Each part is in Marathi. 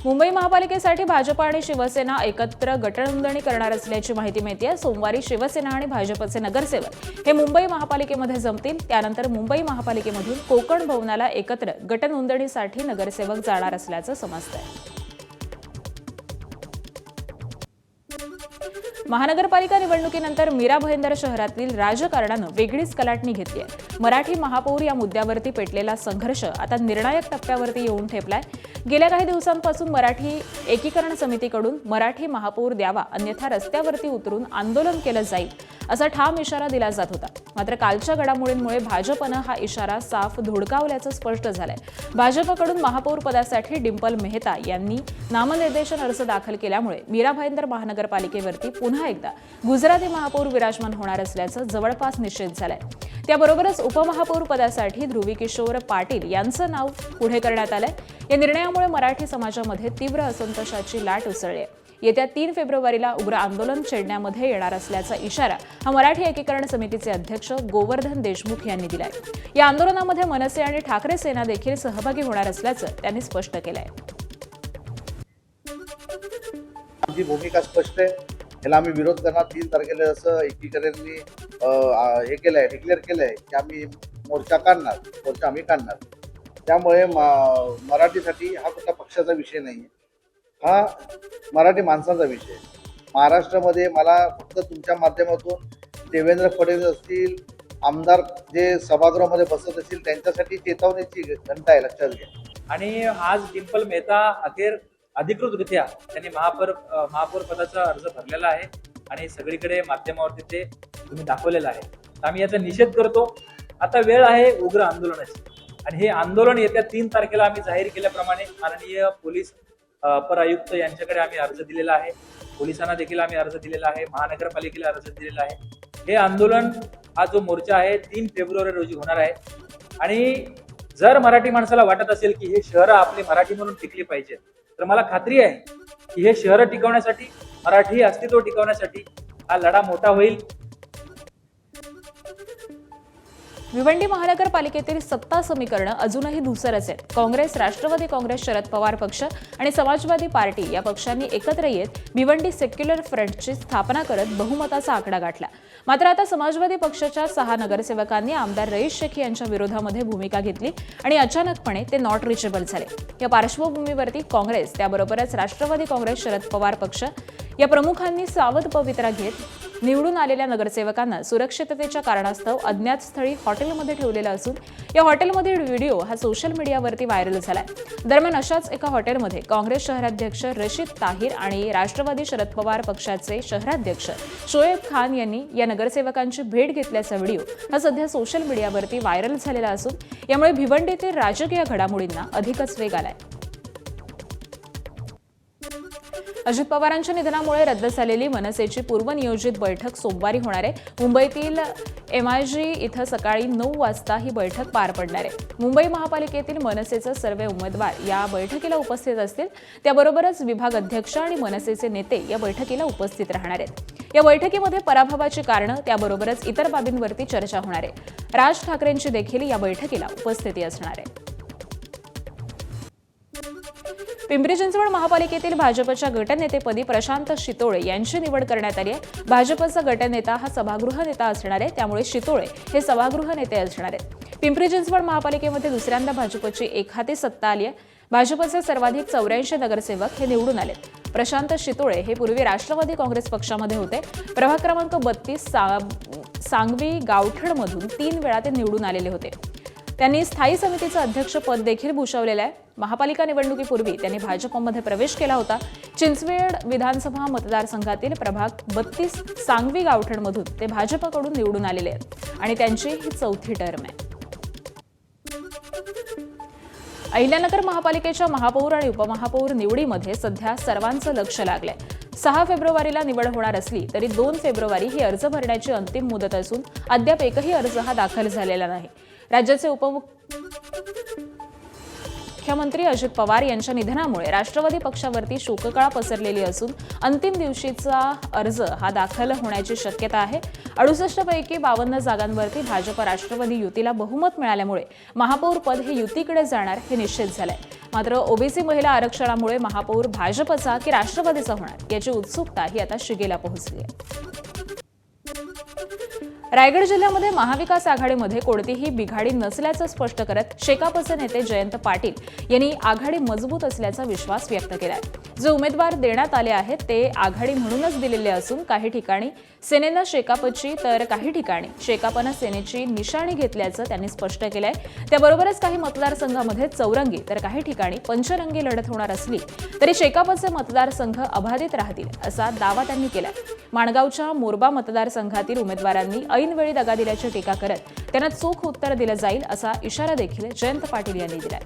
मुंबई महापालिकेसाठी भाजप आणि शिवसेना एकत्र गटनोंदणी करणार असल्याची माहिती मिळते। सोमवारी शिवसेना आणि भाजपचे नगरसेवक हे मुंबई महापालिकेमध्ये जमतील। त्यानंतर मुंबई महापालिकेमधून कोकण भवनाला एकत्र गटनोंदणीसाठी नगरसेवक जाणार असल्याचं समजतंय। महानगरपालिका निवडणुकीनंतर मीरा भाईंदर शहरातील राजकारणानं वेगळीच कलाटणी घेतली आहे। मराठी महापौर या मुद्द्यावरती पेटलेला संघर्ष आता निर्णायक टप्प्यावरती येऊन ठेपलाय। गेल्या काही दिवसांपासून मराठी एकीकरण समितीकडून मराठी महापौर द्यावा अन्यथा रस्त्यावरती उतरून आंदोलन केलं जाईल असा ठाम इशारा दिला जात होता। मात्र कालच्या घडामोडींमुळे भाजपनं हा इशारा साफ धुडकावल्याचं स्पष्ट झालंय। भाजपकडून महापौर पदासाठी डिंपल मेहता यांनी नामनिर्देशन अर्ज दाखल केल्यामुळे मीरा भाईंदर महानगरपालिकेवरती पुन्हा एकदा गुजराती महापौर विराजमान होणार असल्याचं जवळपास निश्चित झालंय। त्याबरोबरच उपमहापौर पदासाठी ध्रुवी किशोर पाटील यांचं नाव पुढे करण्यात आलंय। या निर्णयामुळे मराठी समाजामध्ये तीव्र असंतोषाची लाट उसळली आहे। येत्या 3 फेब्रुवारीला उग्र आंदोलन छेडण्यामध्ये येणार असल्याचा इशारा हा मराठी एकीकरण समितीचे अध्यक्ष गोवर्धन देशमुख यांनी दिलाय। या आंदोलनामध्ये मनसे आणि ठाकरे सेना देखील सहभागी होणार असल्याचं त्यांनी स्पष्ट केलंय। आमची भूमिका स्पष्ट आहे। याला आम्ही विरोध करणार। 3 तारखेला असं एकीकरणनी हे केलंय, डिक्लेअर केलंय की आम्ही मोर्चा काढणार, मोर्चा आम्ही काढणार। त्यामुळे मराठीसाठी हा कुठला पक्षाचा विषय नाही, हा मराठी माणसाचा विषय आहे। महाराष्ट्रामध्ये मला फक्त तुमच्या माध्यमातून देवेंद्र फडणवीस असतील, आमदार जे सभागृहामध्ये बसत असतील त्यांच्यासाठी चेतावणीची घंटा आहे, लक्षात घ्या। आणि आज डिंपल मेहता अखेर अधिकृतरित्या त्यांनी महापौर पदाचा अर्ज भरलेला आहे आणि सगळीकडे माध्यमावरती ते तुम्ही दाखवलेलं आहे। आम्ही याचा निषेध करतो। आता वेळ आहे उग्र आंदोलनाची आणि हे आंदोलन येत्या 3 तारखेला आम्ही जाहीर केल्याप्रमाणे माननीय पोलीस अपर आयुक्त यांच्याकडे आम्ही अर्ज दिलेला आहे। पोलिसांना देखील आम्ही अर्ज दिलेला आहे, महानगरपालिकेला अर्ज दिलेला आहे। हे आंदोलन हा जो मोर्चा आहे 3 फेब्रुवारी रोजी होणार आहे आणि जर मराठी माणसाला वाटत असेल की हे शहर आपले मराठी म्हणून टिकली पाहिजे तर मला खात्री आहे की हे शहर टिकवण्यासाठी, मराठी अस्तित्व टिकवण्यासाठी हा लढा मोठा होईल। भिवंडी महानगरपालिकेतील सत्ता समीकरण अजूनही धुसरच आहेत। काँग्रेस, राष्ट्रवादी काँग्रेस, शरद पवार पक्ष आणि समाजवादी पार्टी या पक्षांनी एकत्र येत भिवंडी सेक्युलर फ्रंटची स्थापना करत बहुमताचा आकडा गाठला। मात्र आता समाजवादी पक्षाच्या 6 नगरसेवकांनी आमदार रईस शेख यांच्या विरोधामध्ये भूमिका घेतली आणि अचानकपणे ते नॉट रिचेबल झाले। या पार्श्वभूमीवरती काँग्रेस, त्याबरोबरच राष्ट्रवादी काँग्रेस, शरद पवार पक्ष या प्रमुखांनी सावध पवित्रा घेत निवडून आलेल्या नगरसेवकांना सुरक्षिततेच्या कारणास्तव अज्ञात स्थळी हॉटेलमध्ये ठेवलेलं असून या हॉटेलमधील व्हिडिओ हा सोशल मीडियावरती व्हायरल झालाय। दरम्यान अशाच एका हॉटेलमध्ये काँग्रेस शहराध्यक्ष रशीद ताहिर आणि राष्ट्रवादी शरद पवार पक्षाचे शहराध्यक्ष शोएब खान यांनी या नगरसेवकांची भेट घेतल्याचा व्हिडिओ हा सध्या सोशल मीडियावरती व्हायरल झालेला असून यामुळे भिवंडीतील राजकीय घडामोडींना अधिकच वेग आलाय। अजित पवारांच्या निधनामुळे रद्द झालेली मनसेची पूर्वनियोजित बैठक सोमवारी होणार आहे। मुंबईतील MIG इथं सकाळी 9 वाजता ही बैठक पार पडणार आहे। मुंबई महापालिकेतील मनसेचे सर्व उमेदवार या बैठकीला उपस्थित असतील। त्याबरोबरच विभाग अध्यक्ष आणि मनसेचे नेते या बैठकीला उपस्थित राहणार आहेत। या बैठकीमध्ये पराभवाची कारणं, त्याबरोबरच इतर बाबींवरती चर्चा होणार आहे। राज ठाकरेंची देखील या बैठकीला उपस्थिती असणार आहे। पिंपरी चिंचवड महापालिकेतील भाजपच्या गटनेतेपदी प्रशांत शितोळे यांची निवड करण्यात आली आहे। भाजपचा गटनेता हा सभागृह नेता असणार आहे, त्यामुळे शितोळे हे सभागृह नेते असणार आहेत। पिंपरी चिंचवड महापालिकेमध्ये दुसऱ्यांदा भाजपची एकहाती सत्ता आली आहे। भाजपचे सर्वाधिक 84 नगरसेवक हे निवडून आलेत। प्रशांत शितोळे हे पूर्वी राष्ट्रवादी काँग्रेस पक्षामध्ये होते। प्रभाग क्रमांक 32 सांगवी गावठणमधून 3 वेळा ते निवडून आलेले होते। त्यांनी स्थायी समितीचं अध्यक्षपद देखील भूषवलेलं आहे। महापालिका निवडणुकीपूर्वी त्यांनी भाजपमध्ये प्रवेश केला होता। चिंचवड विधानसभा मतदारसंघातील प्रभाग 32 सांगवी गावठणमधून ते भाजपकडून निवडून आलेले आहेत आणि त्यांची ही 4थी टर्म आहे। अहिल्यानगर महापालिकेच्या महापौर आणि उपमहापौर निवडीमध्ये सध्या सर्वांचं लक्ष लागलंय। 6 फेब्रुवारीला निवड होणार असली तरी 2 फेब्रुवारी ही अर्ज भरण्याची अंतिम मुदत असून अद्याप एकही अर्ज हा दाखल झालेला नाही। राज्याचे मुख्यमंत्री अजित पवार यांच्या निधनामुळे राष्ट्रवादी पक्षावरती शोककळा पसरलेली असून अंतिम दिवशीचा अर्ज हा दाखल होण्याची शक्यता आहे. 68 पैकी 52 जागांवरती भाजप राष्ट्रवादी युतीला बहुमत मिळाल्यामुळे महापौर पद हे युतीकडे जाणार हे निश्चित झालंय. मात्र ओबीसी महिला आरक्षणामुळे महापौर भाजपचा की राष्ट्रवादीचा होणार याची उत्सुकता ही आता शिगेला पोहोचली आहे. रायगड जिल्ह्यामध्ये महाविकास आघाडीमध्ये कोणतीही बिघाडी नसल्याचं स्पष्ट करत शेकापचे नेते जयंत पाटील यांनी आघाडी मजबूत असल्याचा विश्वास व्यक्त केलाय. जे उमेदवार देण्यात आले आहेत ते आघाडी म्हणूनच दिलेले असून काही ठिकाणी सेनेनं शेकापची तर काही ठिकाणी शेकापनं सेनेची निशाणी घेतल्याचं त्यांनी स्पष्ट केलंय. त्याबरोबरच काही मतदारसंघामध्ये चौरंगी तर काही ठिकाणी पंचरंगी लढत होणार असली तरी शेकापचे मतदारसंघ अबाधित राहतील असा दावा त्यांनी केलाय. माणगावच्या मोरबा मतदारसंघातील उमेदवारांनी ऐनवेळी दगा दिल्याची टीका करत त्यांना चोख उत्तर दिलं जाईल असा इशारा देखील जयंत पाटील यांनी दिलाय.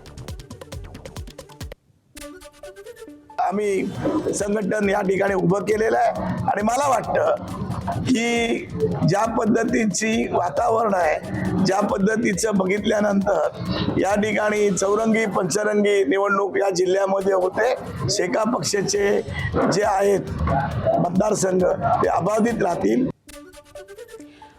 आम्ही संघटन या ठिकाणी उभं केलेलं आहे आणि मला वाटतं की ज्या पद्धतीची वातावरण आहे, ज्या पद्धतीचं बघितल्यानंतर या ठिकाणी चौरंगी पंचरंगी निवडणूक या जिल्ह्यामध्ये होते. शेका पक्षाचे जे आहेत मतदारसंघ ते अबाधित राहतील.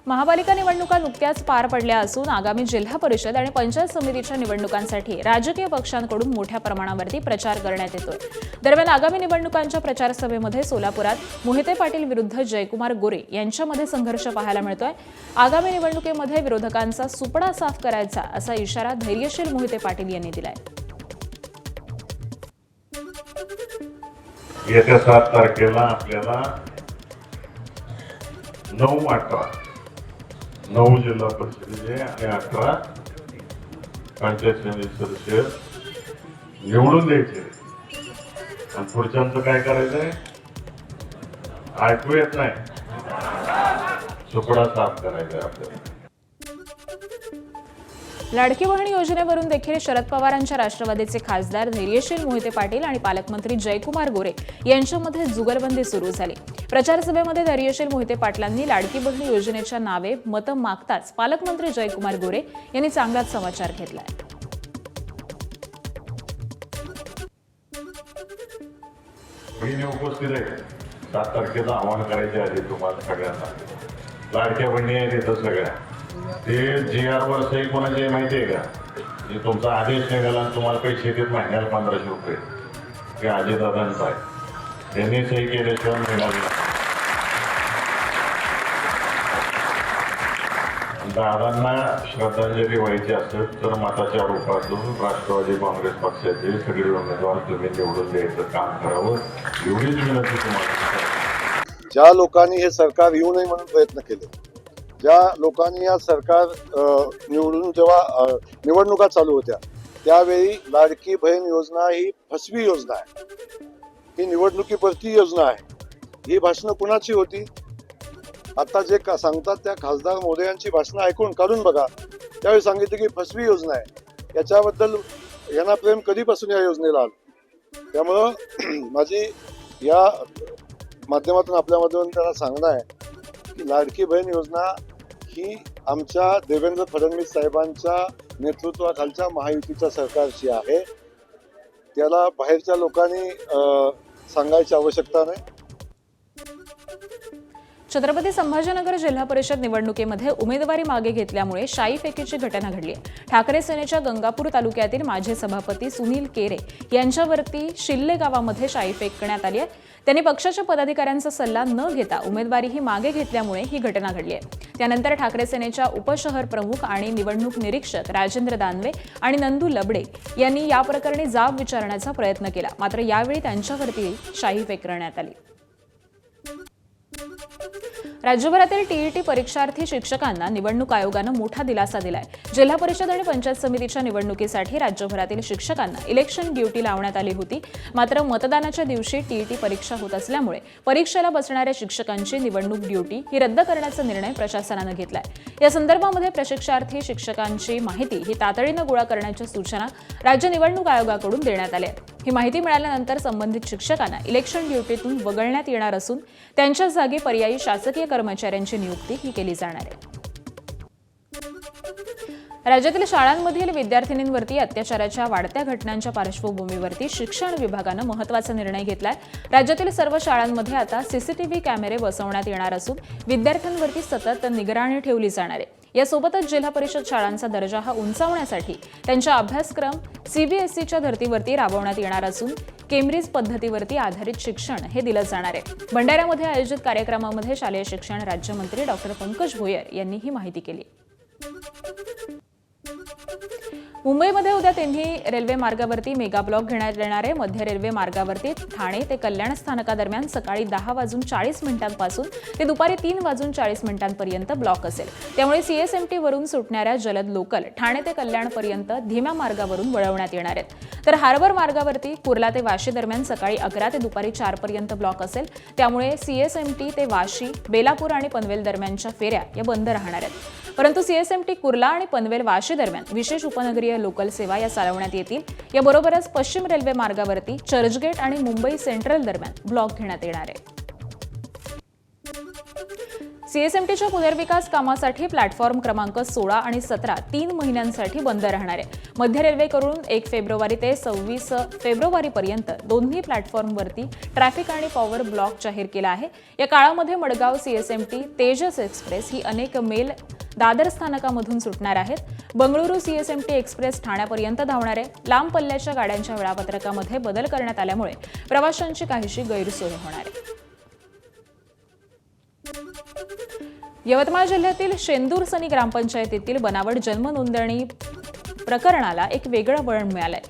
महापालिका निवडणुका नुकत्याच पार पडल्या असून आगामी जिल्हा परिषद आणि पंचायत समितीच्या निवडणुकांसाठी राजकीय पक्षांकडून मोठ्या प्रमाणावरती प्रचार करण्यात येतोय. दरम्यान आगामी निवडणुकांच्या प्रचार सभेमध्ये सोलापुरात मोहिते पाटील विरुद्ध जयकुमार गोरे यांच्यामध्ये संघर्ष पाहायला मिळतोय. आगामी निवडणुकीमध्ये विरोधकांचा सुपडा साफ करायचा असा इशारा धैर्यशील मोहिते पाटील यांनी दिलाय. येत्या 7 तारखेला आपल्याला 9 जिल्हा परिषदेचे आणि 18 पंचायत समिती सदस्य निवडून द्यायचे. आणि पुढच्यांचं काय करायचंय ऐकू येत नाही. सुपडा साफ करायचा आपल्याला. लाडकी बहीण योजनेवरून देखील शरद पवारांच्या राष्ट्रवादीचे खासदार धैर्यशील मोहिते पाटील आणि पालकमंत्री जयकुमार गोरे यांच्यामध्ये जुगलबंदी सुरू झाली. प्रचार सभेमध्ये धैर्यशील मोहिते पाटलांनी लाडकी बहीण योजनेच्या नावे मतं मागताच पालकमंत्री जयकुमार गोरे यांनी चांगलाच समाचार घेतलाय. बहिणी उपस्थित आहे. 7 तारखेचं आवाहन करायचे आधी तुम्हाला सगळ्यांना. लाडक्या बहिणी आहेत इथं सगळ्या. ते GR वर सही कोणाची माहिती आहे का? जे तुमचा आदेश निघाला आणि तुम्हाला पैसे येतात महिन्याला 1500 रुपये ते अजितदादांचा आहे. त्यांनी सही केल्याशिवाय मिळाली. दादांना श्रद्धांजली व्हायची असेल तर मताच्या रूपातून राष्ट्रवादी काँग्रेस पक्षाचे सगळे उमेदवार तुम्ही निवडून द्यायचं काम करावं एवढीच विनंती तुम्हाला. ज्या लोकांनी हे सरकार येऊ नये म्हणून प्रयत्न केले, ज्या लोकांनी या सरकार निवडून जेव्हा निवडणुका चालू होत्या त्यावेळी लाडकी बहीण योजना ही फसवी योजना आहे, ही निवडणुकीपुरती योजना आहे, ही भाषणं कुणाची होती? आता जे सांगतात त्या खासदार मोदयांची भाषणं ऐकून काढून बघा. त्यावेळी सांगितलं की फसवी योजना आहे. याच्याबद्दल यांना प्रेम कधीपासून या योजनेला आलं. त्यामुळं माझी या माध्यमातून आपल्यामधून त्यांना सांगणं आहे की लाडकी बहीण योजना ही आमच्या देवेंद्र फडणवीस साहेबांच्या नेतृत्वाखालच्या महायुतीच्या सरकारची आहे. त्याला बाहेरच्या लोकांनी सांगायची आवश्यकता नाही. छत्रपती संभाजीनगर जिल्हा परिषद निवडणुकीमध्ये उमेदवारी मागे घेतल्यामुळे शाईफेकीची घटना घडली आहे. ठाकरे सेनेच्या गंगापूर तालुक्यातील माजी सभापती सुनील केरे यांच्यावरती शिल्ले गावामध्ये शाई फेकण्यात आली आहे. त्यांनी पक्षाच्या पदाधिकाऱ्यांचा सल्ला न घेता उमेदवारीही मागे घेतल्यामुळे ही घटना घडली आहे. त्यानंतर ठाकरे सेनेच्या उपशहर प्रमुख आणि निवडणूक निरीक्षक राजेंद्र दानवे आणि नंदू लबडे यांनी या प्रकरणी जाब विचारण्याचा प्रयत्न केला. मात्र यावेळी त्यांच्यावरती शाई फेकण्यात आली. राज्यभरातील टीईटी परीक्षार्थी शिक्षकांना निवडणूक आयोगानं मोठा दिलासा दिलाय. जिल्हा परिषद आणि पंचायत समितीच्या निवडणुकीसाठी राज्यभरातील शिक्षकांना इलेक्शन ड्युटी लावण्यात आली होती. मात्र मतदानाच्या दिवशी टीईटी परीक्षा होत असल्यामुळे परीक्षेला बसणाऱ्या शिक्षकांची निवडणूक ड्युटी ही रद्द करण्याचा निर्णय प्रशासनानं घेतलाय. या संदर्भामध्ये प्रशिक्षार्थी शिक्षकांची माहिती ही तातडीनं गोळा करण्याच्या सूचना राज्य निवडणूक आयोगाकडून देण्यात आल्या आहेत. ही माहिती मिळाल्यानंतर संबंधित शिक्षकांना इलेक्शन ड्युटीतून वगळण्यात येणार असून त्यांच्या जागी पर्यायी शासकीय कर्मचाऱ्यांची नियुक्ती ही केली जाणार आहे. राज्यातील शाळांमधील विद्यार्थिनींवरती अत्याचाराच्या वाढत्या घटनांच्या पार्श्वभूमीवरती शिक्षण विभागानं महत्त्वाचा निर्णय घेतलाय. राज्यातील सर्व शाळांमध्ये आता सीसीटीव्ही कॅमेरे बसवण्यात येणार असून विद्यार्थ्यांवरती सतत निगराणी ठेवली जाणार आहे. यासोबतच जिल्हा परिषद शाळांचा दर्जा हा उंचावण्यासाठी त्यांचा अभ्यासक्रम सीबीएसईच्या धर्तीवरती राबवण्यात येणार असून केम्ब्रिज पद्धतीवरती आधारित शिक्षण हे दिलं जाणार आहे. भंडाऱ्यामध्ये आयोजित कार्यक्रमामध्ये शालेय शिक्षण राज्यमंत्री डॉक्टर पंकज भोयर यांनी ही माहिती केली. मुंबईमध्ये उद्या तिन्ही रेल्वे मार्गावरती मेगा ब्लॉक घेण्यात येणार आहे. मध्य रेल्वे मार्गावरती ठाणे ते कल्याण स्थानकादरम्यान सकाळी 10:40 पासून ते दुपारी 3:40 ब्लॉक असेल. त्यामुळे सीएसएमटी वरून सुटणाऱ्या जलद लोकल ठाणे ते कल्याणपर्यंत धीम्या मार्गावरून वळवण्यात येणार आहेत. तर हार्बर मार्गावरती कुर्ला ते वाशी दरम्यान सकाळी 11 ते दुपारी 4 ब्लॉक असेल. त्यामुळे सीएसएमटी ते वाशी, बेलापूर आणि पनवेल दरम्यानच्या फेऱ्या या बंद राहणार आहेत. परंतु सीएसएमटी कुर्ला आणि पनवेल वाशी दरम्यान विशेष उपनगरीय लोकल सेवा या चालवण्यात येतील. याबरोबरच पश्चिम रेल्वे मार्गावरती चर्चगेट आणि मुंबई सेंट्रल दरम्यान ब्लॉक घेण्यात येणार आहे. सीएसएमटीच्या पुनर्विकास कामासाठी प्लॅटफॉर्म क्रमांक 16 आणि 17 3 महिन्यांसाठी बंद राहणार आहे. मध्य रेल्वेकडून 1 फेब्रुवारी ते 26 फेब्रुवारीपर्यंत दोन्ही प्लॅटफॉर्मवरती ट्रॅफिक आणि पॉवर ब्लॉक जाहीर केला आहे. या काळामध्ये मडगाव सीएसएमटी तेजस एक्सप्रेस ही अनेक मेल दादर स्थानकामधून सुटणार आहेत. बंगळुरू सीएसएमटी एक्सप्रेस ठाण्यापर्यंत धावणार आहे. लांब पल्ल्याच्या गाड्यांच्या वेळापत्रकामध्ये बदल करण्यात आल्यामुळे प्रवाशांची काहीशी गैरसोय होणार आहे. यवतमाळ जिल्ह्यातील शेंदूरसनी ग्रामपंचायतीतील बनावट जन्म नोंदणी प्रकरणाला एक वेगळं वळण मिळालंय.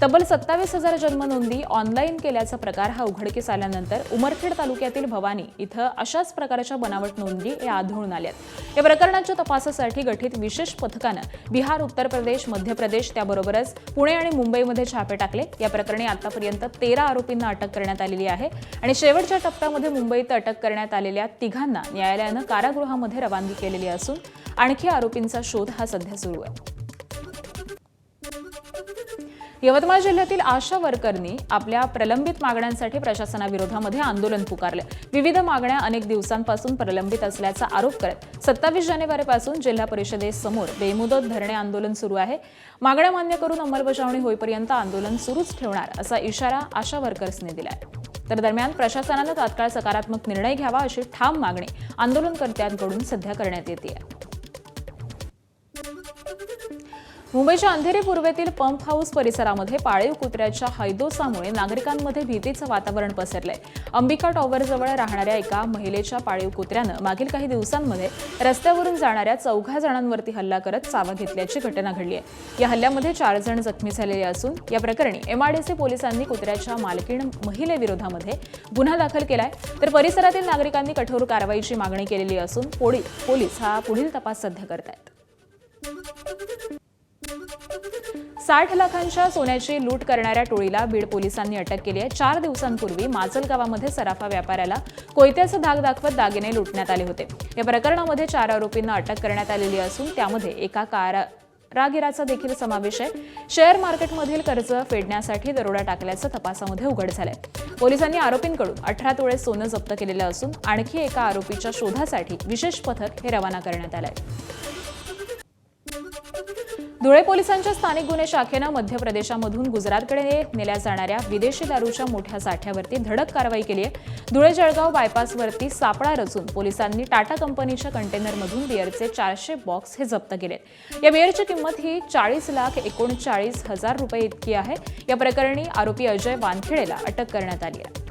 तब्बल 27,000 जन्मनोंदी ऑनलाईन केल्याचा प्रकार हा उघडकीस आल्यानंतर उमरखेड तालुक्यातील भवानी इथं अशाच प्रकारच्या बनावट नोंदी आढळून आल्यात. या प्रकरणाच्या तपासासाठी गठीत विशेष पथकानं बिहार, उत्तर प्रदेश, मध्य प्रदेश त्याबरोबरच पुणे आणि मुंबईमध्ये छापे टाकले. या प्रकरणी आतापर्यंत 13 आरोपींना अटक करण्यात आलेली आहे आणि शेवटच्या टप्प्यामध्ये मुंबईत अटक करण्यात आलेल्या तिघांना न्यायालयानं कारागृहामध्ये रवानगी केलेली असून आणखी आरोपींचा शोध हा सध्या सुरू आहे. यवतमाळ जिल्ह्यातील आशा वर्करनी आपल्या प्रलंबित मागण्यांसाठी प्रशासनाविरोधामध्ये आंदोलन पुकारले. विविध मागण्या अनेक दिवसांपासून प्रलंबित असल्याचा आरोप करत 27 जानेवारीपासून जिल्हा परिषदेसमोर बेमुदत धरणे आंदोलन सुरू आहे. मागण्या मान्य करून अंमलबजावणी होईपर्यंत आंदोलन सुरूच ठेवणार असा इशारा आशा वर्कर्सने दिलाय. तर दरम्यान प्रशासनानं तात्काळ सकारात्मक निर्णय घ्यावा अशी ठाम मागणी आंदोलनकर्त्यांकडून सध्या करण्यात येते. मुंबईच्या अंधेरी पूर्वेतील पंप हाऊस परिसरामध्ये पाळीव कुत्र्याच्या हैदोसामुळे नागरिकांमध्ये भीतीचं वातावरण पसरलंय. अंबिका टॉवरजवळ राहणाऱ्या एका महिलेच्या पाळीव कुत्र्यानं मागील काही दिवसांमध्ये रस्त्यावरून जाणाऱ्या 4 जणांवरती हल्ला करत चावा घेतल्याची घटना घडली आहे. या हल्ल्यामध्ये 4 जण जखमी झालेले असून या प्रकरणी एमआयडीसी पोलिसांनी कुत्र्याच्या मालकीण महिलेविरोधामध्ये गुन्हा दाखल केलाय. तर परिसरातील नागरिकांनी कठोर कारवाईची मागणी केलेली असून पोलीस हा पुढील तपास सध्या करतायत. 60 लाखांच्या सोन्याची लूट करणाऱ्या टोळीला बीड पोलिसांनी अटक केली आहे. 4 दिवसांपूर्वी माजल गावामध्ये सराफा व्यापाऱ्याला कोयत्याचा धाक दाखवत दागिने लुटण्यात आले होते. या प्रकरणामध्ये 4 आरोपींना अटक करण्यात आलेली असून त्यामध्ये एका कारागिराचा देखील समावेश आहे. शेअर मार्केटमधील कर्ज फेडण्यासाठी दरोडा टाकल्याचं तपासामध्ये उघड झालंय. पोलिसांनी आरोपींकडून 18 तोळे सोनं जप्त केलेलं असून आणखी एका आरोपीच्या शोधासाठी विशेष पथक हे रवाना करण्यात आलंय. धुळे पोलिसांच्या स्थानिक गुन्हे शाखेनं मध्य प्रदेशामधून गुजरातकडे नेल्या जाणाऱ्या विदेशी दारूच्या मोठ्या साठ्यावरती धडक कारवाई केली आहे. धुळे जळगाव बायपासवरती सापळा रचून पोलिसांनी टाटा कंपनीच्या कंटेनरमधून बिअरचे 400 बॉक्स हे जप्त केले. या बिअरची किंमत ही 40,39,000 रुपये इतकी आहे. या प्रकरणी आरोपी अजय वानखेडेला अटक करण्यात आली आहे.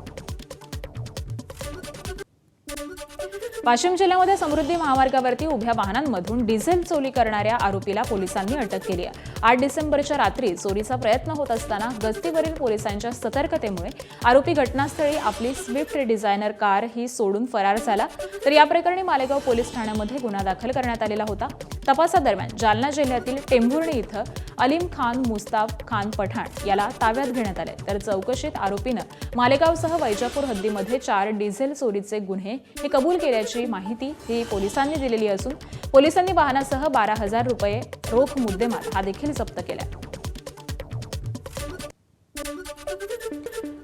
वाशिम जिल्ह्यामध्ये समृद्धी महामार्गावरती उभ्या वाहनांमधून डिझेल चोरी करणाऱ्या आरोपीला पोलिसांनी अटक केली आहे. 8 डिसेंबरच्या रात्री चोरीचा प्रयत्न होत असताना गस्तीवरील पोलिसांच्या सतर्कतेमुळे आरोपी घटनास्थळी आपली स्विफ्ट डिझायनर कार ही सोडून फरार झाला. तर या प्रकरणी मालेगाव पोलीस ठाण्यामध्ये गुन्हा दाखल करण्यात आलेला होता. तपासादरम्यान जालना जिल्ह्यातील टेंभुर्णी इथं अलीम खान मुस्ताफ खान पठाण याला ताब्यात घेण्यात आले. तर चौकशीत आरोपीनं मालेगावसह वैजापूर हद्दीमध्ये 4 डिझेल चोरीचे गुन्हे हे कबूल केल्याची माहिती ही पोलिसांनी दिलेली असून पोलिसांनी वाहनासह 12,000 रुपये रोख मुद्देमाल हा देखील जप्त केला.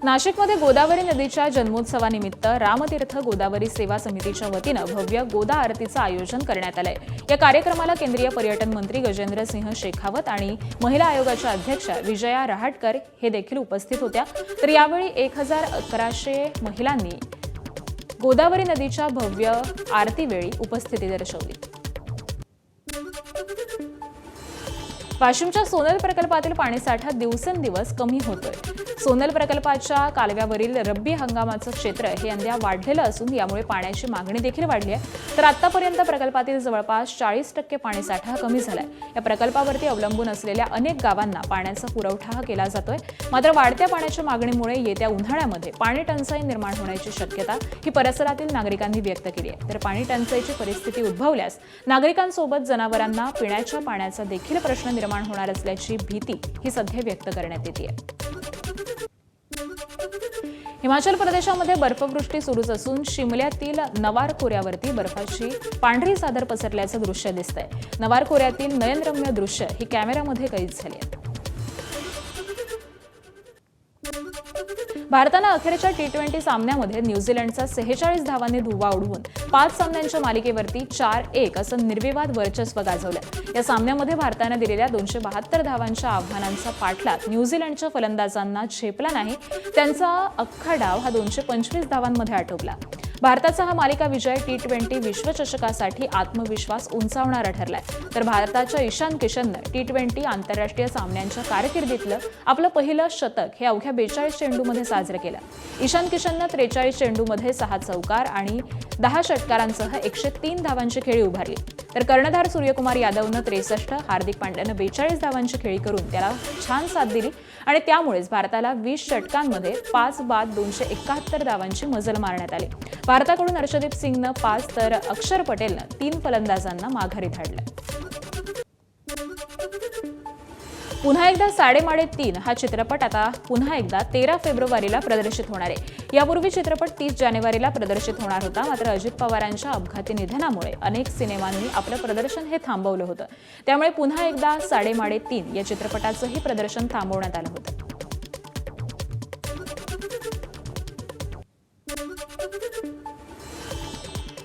नाशिकमध्ये गोदावरी नदीच्या जन्मोत्सवानिमित्त रामतीर्थ गोदावरी सेवा समितीच्या वतीनं भव्य गोदा आरतीचं आयोजन करण्यात आलंय। या कार्यक्रमाला केंद्रीय पर्यटन मंत्री गजेंद्र सिंह शेखावत आणि महिला आयोगाच्या अध्यक्षा विजया रहाटकर हे देखील उपस्थित होत्या। तर यावेळी 1100 महिलांनी गोदावरी नदीच्या भव्य आरतीवेळी उपस्थिती दर्शवली। वाशिमच्या सोनल प्रकल्पातील पाणीसाठा दिवसेंदिवस कमी होतोय। सोनल प्रकल्पाच्या कालव्यावरील रब्बी हंगामाचं क्षेत्र हे यंदा वाढलेलं असून यामुळे पाण्याची मागणी देखील वाढली आहे। तर आतापर्यंत प्रकल्पातील जवळपास 40% पाणीसाठा कमी झालाय। या प्रकल्पावरती अवलंबून असलेल्या अनेक गावांना पाण्याचा पुरवठा केला जातोय। मात्र वाढत्या पाण्याच्या मागणीमुळे येत्या उन्हाळ्यामध्ये पाणी टंचाई निर्माण होण्याची शक्यता ही परिसरातील नागरिकांनी व्यक्त केली आहे। तर पाणी टंचाईची परिस्थिती उद्भवल्यास नागरिकांसोबत जनावरांना पिण्याच्या पाण्याचा देखील प्रश्न निर्माण होणार असल्याची भीती ही सध्या व्यक्त करण्यात येते। हिमाचल प्रदेशामध्ये बर्फवृष्टी सुरूच असून शिमल्यातील नवार खोऱ्यावरती बर्फाची पांढरी चादर पसरल्याचं दृश्य दिसतंय। नवार खोऱ्यातील नयनरम्य दृश्य ही कॅमेऱ्यामध्ये कैद झाली आहे। भारतानं अखेरच्या T20 सामन्यामध्ये न्यूझीलंडचा 46 धावांनी धुव्वा उडवून 5 सामन्यांच्या मालिकेवरती 4-1 असं निर्विवाद वर्चस्व गाजवलं। या सामन्यामध्ये भारतानं दिलेल्या 272 धावांच्या आव्हानांचा पाठलाग न्यूझीलंडच्या फलंदाजांना झेपला नाही। त्यांचा अख्खा डाव हा 225 धावांमध्ये आटोपला। भारताचा हा मालिका विजय T20 विश्वचषकासाठी आत्मविश्वास उंचावणारा ठरलाय। तर भारताच्या ईशान किशननं T20 आंतरराष्ट्रीय सामन्यांच्या कारकिर्दीतलं आपलं पहिलं शतक हे अवघ्या 42 चेंडूमध्ये साजरं केलं। ईशान किशननं 43 चेंडूमध्ये 6 चौकार आणि 10 षटकारांसह 103 धावांची खेळी उभारली। तर कर्णधार सूर्यकुमार यादवनं 63, हार्दिक पांड्यानं 42 धावांची खेळी करून त्याला छान साथ दिली आणि त्यामुळेच भारताला 20 षटकांमध्ये 5 बाद 271 धावांची मजल मारण्यात आली। भारताकडून अर्शदीप सिंगनं 5 तर अक्षर पटेलनं 3 फलंदाजांना माघारी धाडलं। पुन्हा एकदा साडेमाडे 3 हा चित्रपट आता पुन्हा एकदा 13 फेब्रुवारीला प्रदर्शित होणार आहे। यापूर्वी चित्रपट 30 जानेवारीला प्रदर्शित होणार होता। मात्र अजित पवारांच्या अपघाती निधनामुळे अनेक सिनेमांनी आपलं प्रदर्शन हे थांबवलं होतं। त्यामुळे पुन्हा एकदा साडेमाडे 3 या चित्रपटाचंही प्रदर्शन थांबवण्यात आलं होतं।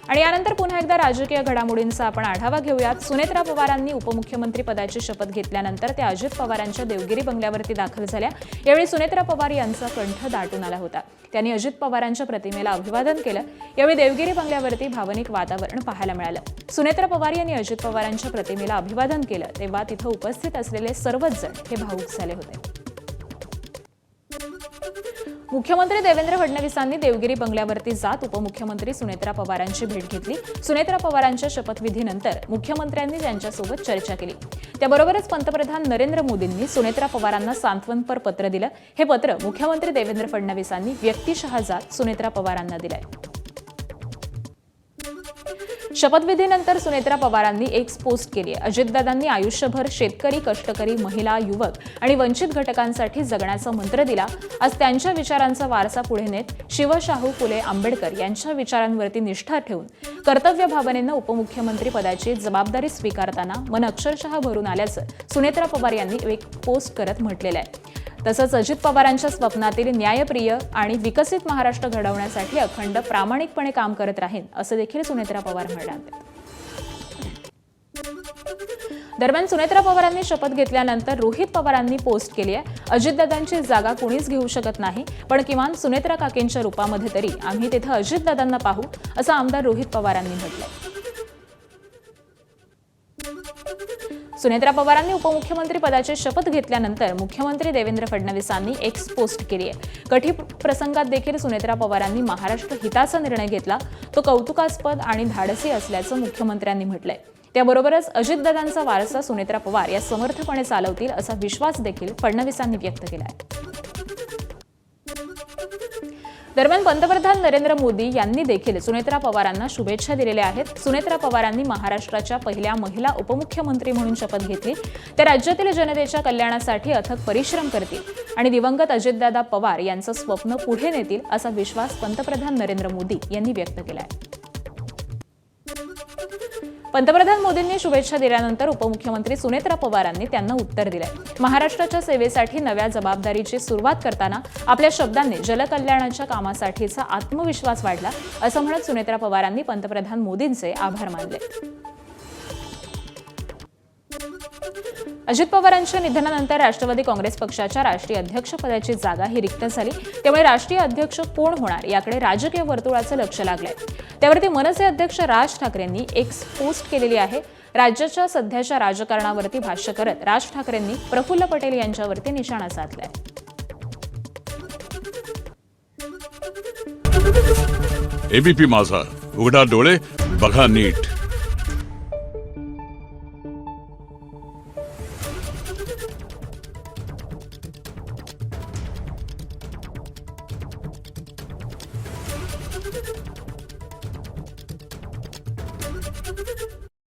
आणि यानंतर पुन्हा एकदा राजकीय घडामोडींचा आपण आढावा घेऊयात। सुनेत्रा पवारांनी उपमुख्यमंत्री पदाची शपथ घेतल्यानंतर त्या अजित पवारांच्या देवगिरी बंगल्यावरती दाखल झाल्या। यावेळी सुनेत्रा पवार यांचा कंठ दाटून आला होता। त्यांनी अजित पवारांच्या प्रतिमेला अभिवादन केलं। यावेळी देवगिरी बंगल्यावरती भावनिक वातावरण पाहायला मिळालं। सुनेत्रा पवार यांनी अजित पवारांच्या प्रतिमेला अभिवादन केलं तेव्हा तिथं उपस्थित असलेले सर्वच जण हे भावुक झाले होते। मुख्यमंत्री देवेंद्र फडणवीसांनी देवगिरी बंगल्यावरती जात उपमुख्यमंत्री सुनेत्रा पवारांची भेट घेतली। सुनेत्रा पवारांच्या शपथविधीनंतर मुख्यमंत्र्यांनी त्यांच्यासोबत चर्चा केली। त्याबरोबरच पंतप्रधान नरेंद्र मोदींनी सुनेत्रा पवारांना सांत्वनपर पत्र दिलं। हे पत्र मुख्यमंत्री देवेंद्र फडणवीसांनी व्यक्तिशः जात सुनेत्रा पवारांना दिलंय। शपथविधीनंतर सुनेत्रा पवारांनी एक पोस्ट केली आहे। अजितदादांनी आयुष्यभर शेतकरी, कष्टकरी, महिला, युवक आणि वंचित घटकांसाठी जगण्याचा मंत्र दिला। आज त्यांच्या विचारांचा वारसा पुढे नेत शिवशाहू फुले आंबेडकर यांच्या विचारांवरती निष्ठा ठेवून कर्तव्य भावनेनं उपमुख्यमंत्री पदाची जबाबदारी स्वीकारताना मन अक्षरशः भरून आल्याचं सुनेत्रा पवार यांनी एक पोस्ट करत म्हटलेलं आहे। तसंच अजित पवारांच्या स्वप्नातील न्यायप्रिय आणि विकसित महाराष्ट्र घडवण्यासाठी अखंड प्रामाणिकपणे काम करत राहीन असं देखील सुनेत्रा पवार म्हणाल्या। दरम्यान सुनेत्रा पवारांनी शपथ घेतल्यानंतर रोहित पवारांनी पोस्ट केली आहे। अजितदादांची जागा कोणीच घेऊ शकत नाही, पण किमान सुनेत्रा काकेंच्या रूपामध्ये तरी आम्ही तिथं अजितदादांना पाहू असं आमदार रोहित पवारांनी म्हटलंय। सुनेत्रा पवारांनी उपमुख्यमंत्री पदाची शपथ घेतल्यानंतर मुख्यमंत्री देवेंद्र फडणवीसांनी एक पोस्ट केली आहे। कठीण प्रसंगात देखील सुनेत्रा पवारांनी महाराष्ट्र हिताचा निर्णय घेतला, तो कौतुकास्पद आणि धाडसी असल्याचं मुख्यमंत्र्यांनी म्हटलंय। त्याबरोबरच अजितदादांचा वारसा सुनेत्रा पवार या समर्थपणे चालवतील असा विश्वास देखील फडणवीसांनी व्यक्त केला आहे। दरम्यान पंतप्रधान नरेंद्र मोदी यांनी देखील सुनेत्रा पवारांना शुभेच्छा दिलेल्या आहेत। सुनेत्रा पवारांनी महाराष्ट्राच्या पहिल्या महिला उपमुख्यमंत्री म्हणून शपथ घेतली। त्या राज्यातील जनतेच्या कल्याणासाठी अथक परिश्रम करतील आणि दिवंगत अजितदादा पवार यांचं स्वप्न पुढे नेतील असा विश्वास पंतप्रधान नरेंद्र मोदी यांनी व्यक्त केला आहे। पंतप्रधान मोदींनी शुभेच्छा दिल्यानंतर उपमुख्यमंत्री सुनेत्रा पवारांनी त्यांना उत्तर दिलंय. महाराष्ट्राच्या सेवेसाठी नव्या जबाबदारीची सुरुवात करताना आपल्या शब्दांनी जलकल्याणाच्या कामासाठीचा आत्मविश्वास वाढला असं म्हणत सुनेत्रा पवारांनी पंतप्रधान मोदींचे आभार मानले. अजित पवारांच्या निधनानंतर राष्ट्रवादी काँग्रेस पक्षाच्या राष्ट्रीय अध्यक्षपदाची जागा ही रिक्त झाली. त्यामुळे राष्ट्रीय अध्यक्ष कोण होणार याकडे राजकीय वर्तुळाचं लक्ष लागलंय. त्यावरती मनसे अध्यक्ष राज ठाकरेंनी एक पोस्ट केलेली आहे. राज्याच्या सध्याच्या राजकारणावरती भाष्य करत राज ठाकरेंनी प्रफुल्ल पटेल यांच्यावरती निशाणा साधलाय. एबीपी माझा, उघडा डोळे बघा नीट.